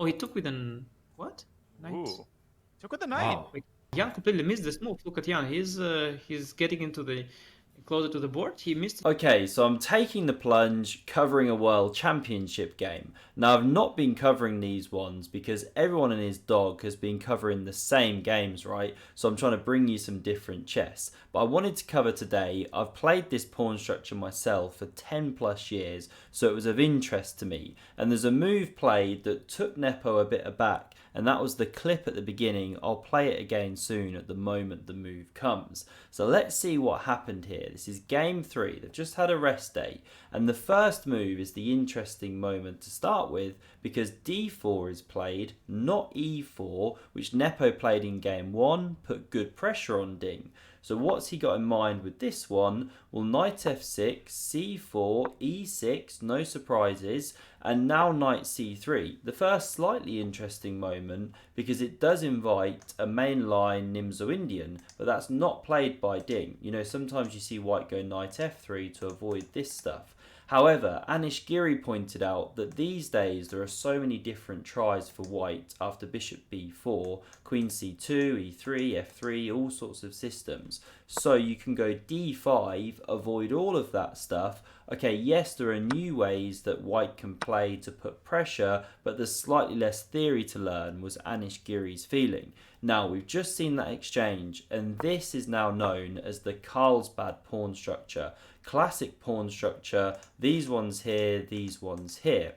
Oh, he took with an what? Knight. Ooh. Took with the knight. Wow. Wait, Jan completely missed this move. Look at Jan. He's getting into the closer to the board. He missed it. Okay, so I'm taking the plunge, covering a World Championship game. Now, I've not been covering these ones because everyone and his dog has been covering the same games, right? So I'm trying to bring you some different chess. But I wanted to cover today, I've played this pawn structure myself for 10 plus years, so it was of interest to me. And there's a move played that took Nepo a bit aback, and that was the clip at the beginning. I'll play it again soon at the moment the move comes. So let's see what happened here. This is game 3. They've just had a rest day, and the first move is the interesting moment to start with because d4 is played, not e4, which Nepo played in game 1, put good pressure on Ding. So what's he got in mind with this one? Well, knight f6, c4, e6, no surprises, and now knight c3. The first slightly interesting moment because it does invite a mainline Nimzo Indian, but that's not played by Ding. You know, sometimes you see white go knight f3 to avoid this stuff. However, Anish Giri pointed out that these days there are so many different tries for white after bishop b4, queen c2, e3, f3, all sorts of systems. So you can go d5, avoid all of that stuff. Okay, yes, there are new ways that white can play to put pressure, but there's slightly less theory to learn, was Anish Giri's feeling. Now, we've just seen that exchange, and this is now known as the Carlsbad pawn structure. Classic pawn structure, these ones here, these ones here.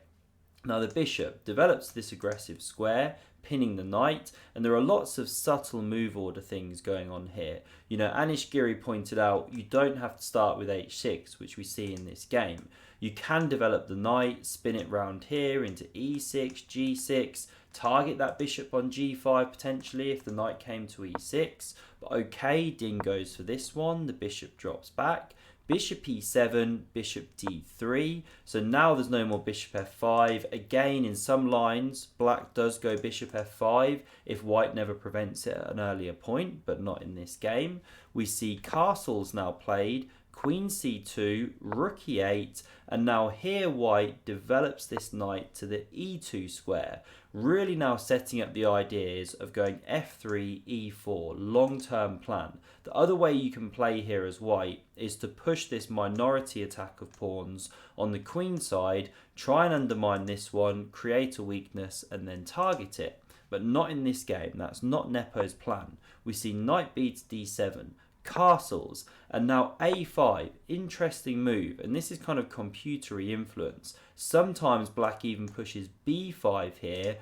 Now the bishop develops this aggressive square, pinning the knight, and there are lots of subtle move order things going on here. You know, Anish Giri pointed out you don't have to start with h6, which we see in this game. You can develop the knight, spin it round here into e6, g6, target that bishop on g5 potentially if the knight came to e6. But okay, Ding goes for this one, the bishop drops back. Bishop e7, bishop d3. So now there's no more bishop f5. Again, in some lines, black does go bishop f5 if white never prevents it at an earlier point, but not in this game. We see castles now played, queen c2, rook e8, and now here white develops this knight to the e2 square, really now setting up the ideas of going f3, e4, long-term plan. The other way you can play here as white is to push this minority attack of pawns on the queen side, try and undermine this one, create a weakness, and then target it. But not in this game, that's not Nepo's plan. We see knight beats d7, castles, and now a5, interesting move, and this is kind of computery influence. Sometimes black even pushes b5 here,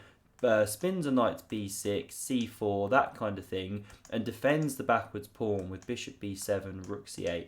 spins a knight to b6, c4, that kind of thing, and defends the backwards pawn with bishop b7, rook c8.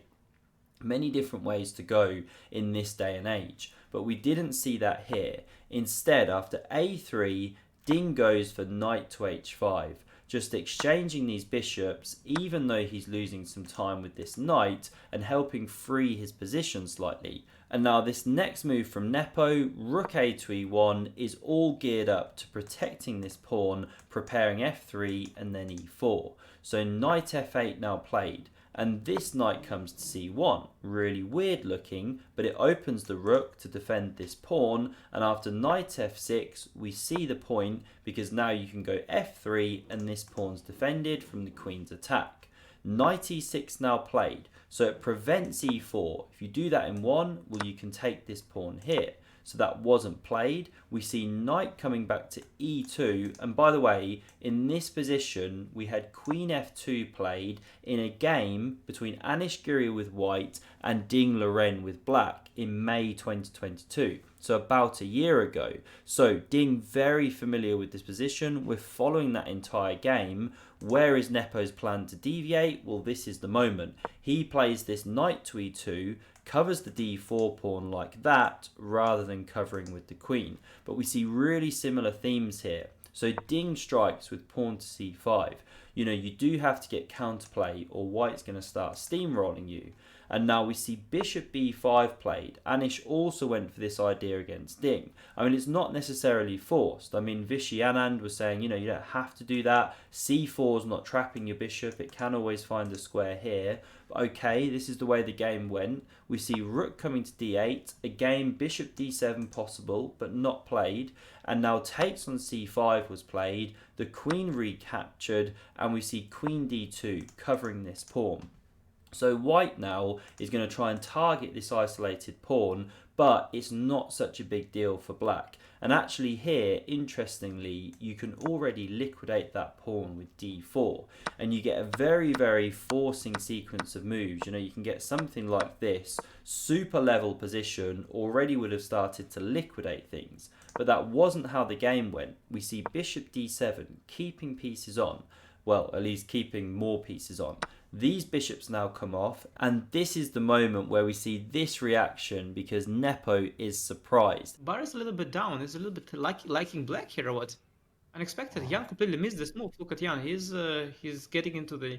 Many different ways to go in this day and age, but we didn't see that here. Instead, after a3, Ding goes for knight to h5, just exchanging these bishops, even though he's losing some time with this knight and helping free his position slightly. And now this next move from Nepo, rook a to e1, is all geared up to protecting this pawn, preparing f3 and then e4. So knight f8 now played, and this knight comes to c1. Really weird looking, but it opens the rook to defend this pawn, and after knight f6 we see the point because now you can go f3 and this pawn's defended from the queen's attack. Knight e6 now played, so it prevents e4. If you do that in one, well, you can take this pawn here. So that wasn't played. We see knight coming back to e2, and by the way, in this position we had queen f2 played in a game between Anish Giri with white and Ding Liren with black in May 2022, so about a year ago. So Ding very familiar with this position. We're following that entire game. Where is Nepo's plan to deviate? Well, this is the moment. He plays this knight to e2, covers the d4 pawn like that rather than covering with the queen. But we see really similar themes here. So Ding strikes with pawn to c5. You know, you do have to get counterplay or white's going to start steamrolling you. And now we see bishop b5 played. Anish also went for this idea against Ding. I mean, it's not necessarily forced. I mean, Vishy Anand was saying, you don't have to do that. c4 is not trapping your bishop. It can always find a square here. But okay, this is the way the game went. We see rook coming to d8. Again, bishop d7 possible, but not played. And now takes on c5 was played. The queen recaptured, and we see queen d2 covering this pawn. So white now is going to try and target this isolated pawn, but it's not such a big deal for black. And actually here, interestingly, you can already liquidate that pawn with d4. And you get a very, very forcing sequence of moves. You can get something like this. Super level position already would have started to liquidate things. But that wasn't how the game went. We see bishop d7 keeping pieces on. Well, at least keeping more pieces on. These bishops now come off, and this is the moment where we see this reaction because Nepo is surprised. Bar is a little bit down. He's a little bit liking black here or what? Unexpected. Jan completely missed this move. Look at Jan. He's getting into the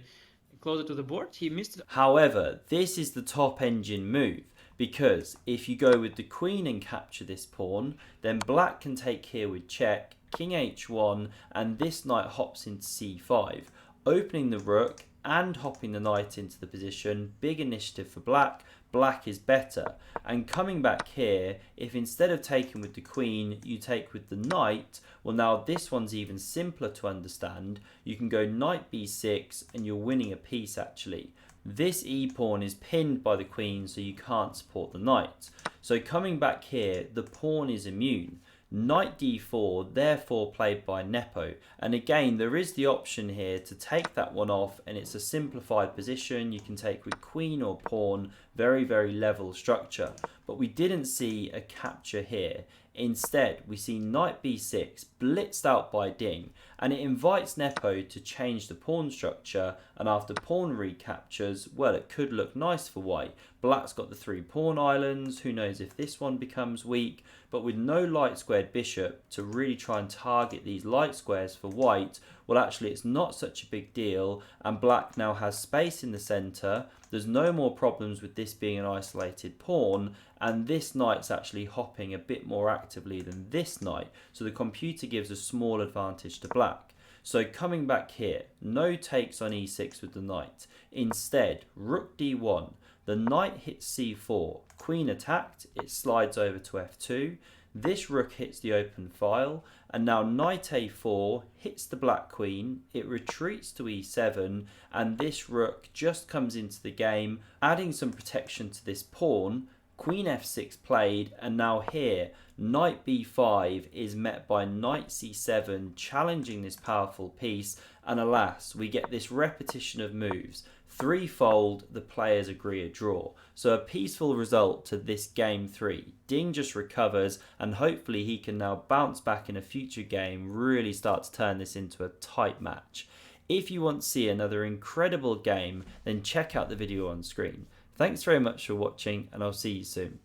closer to the board. He missed it. However, this is the top engine move, because if you go with the queen and capture this pawn, then black can take here with check, king h1, and this knight hops into c5, opening the rook and hopping the knight into the position. Big initiative for black. Black is better. And coming back here, if instead of taking with the queen, you take with the knight, well, now this one's even simpler to understand. You can go knight b6 and you're winning a piece actually. This e-pawn is pinned by the queen, so you can't support the knight. So coming back here, the pawn is immune. Knight d4, therefore played by Nepo. And again, there is the option here to take that one off, and it's a simplified position. You can take with queen or pawn, very, very level structure. But we didn't see a capture here. Instead, we see knight b6 blitzed out by Ding, and it invites Nepo to change the pawn structure, and after pawn recaptures, well, it could look nice for white. Black's got the 3 pawn islands, who knows if this one becomes weak, but with no light squared bishop to really try and target these light squares for white, well, actually it's not such a big deal, and black now has space in the centre. There's no more problems with this being an isolated pawn, and this knight's actually hopping a bit more actively than this knight, so the computer gives a small advantage to black. So coming back here, no takes on e6 with the knight. Instead, rook d1, the knight hits c4, queen attacked, it slides over to f2, this rook hits the open file, and now knight a4 hits the black queen, it retreats to e7, and this rook just comes into the game, adding some protection to this pawn. Queen f6 played, and now here, knight b5 is met by knight c7, challenging this powerful piece, and alas, we get this repetition of moves. Threefold, the players agree a draw. So a peaceful result to this game 3. Ding just recovers, and hopefully he can now bounce back in a future game, really start to turn this into a tight match. If you want to see another incredible game, then check out the video on screen. Thanks very much for watching, and I'll see you soon.